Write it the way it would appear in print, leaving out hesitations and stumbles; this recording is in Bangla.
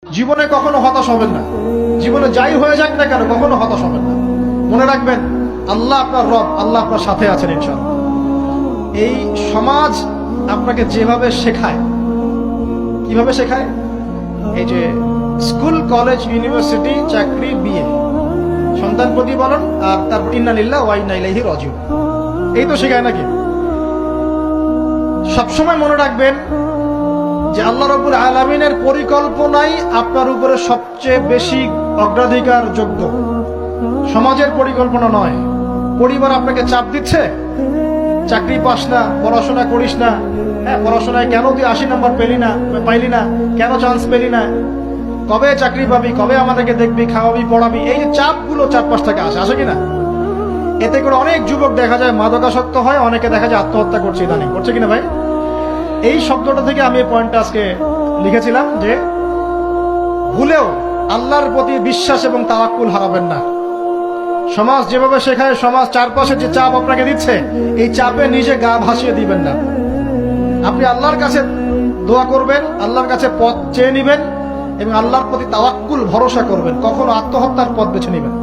জীবনে কখনো হতাশ হবেন না। জীবনে যাই হয়ে যাক না কেন কখনো হতাশ হবেন না। মনে রাখবেন আল্লাহ আপনার রব, আল্লাহ আপনার সাথে আছেন ইনশাআল্লাহ। এই সমাজ আপনাকে যেভাবে শেখায়, কিভাবে শেখায়, এই যে স্কুল, কলেজ, ইউনিভার্সিটি, চাকরি, বিয়ে, সন্তান প্রতিপালন, আর তারপর ইন্না লিল্লাহি ওয়া ইন্না ইলাইহি রাজিউন, এই তো শেখায় নাকি? সবসময় মনে রাখবেন যে আল্লাহ রাব্বুল আলামিনের পরিকল্পনাই আপনার উপরে সবচেয়ে বেশি অগ্রাধিকার যোগ্য, সমাজের পরিকল্পনা নয়। পরিবার আপনাকে চাপ দিচ্ছে, চাকরি পাস না, পড়াশোনা করিস না, হ্যাঁ পড়াশোনায় কেন তুই 80 নম্বর পাইলি না, কেন চান্স পেলি না, কবে চাকরি পাবি, কবে আমাদেরকে দেখবি, খাওয়াবি, পড়াবি, এই যে চাপগুলো চারপাশ থেকে আসে কিনা, এতে করে অনেক যুবক দেখা যায় মাদকাসক্ত হয়, অনেকে দেখা যায় আত্মহত্যা করছে ইদানিং, করছে কিনা ভাই? এই শব্দটা থেকে আমি এই পয়েন্টটা আজকে লিখেছিলাম যে ভুলেও আল্লাহর প্রতি বিশ্বাস এবং তাওয়াক্কুল হারাবেন না। সমাজ যেভাবে শেখায়, সমাজ চারপাশে যে চাপ আপনাকে দিচ্ছে, এই চাপে নিজে গা ভাসিয়ে দিবেন না। আপনি আল্লাহর কাছে দোয়া করবেন, আল্লাহর কাছে পথ চেয়ে নিবেন এবং আল্লাহর প্রতি তাওয়াক্কুল ভরসা করবেন, কখনো আত্মহত্যার পথ বেছে নিবেন।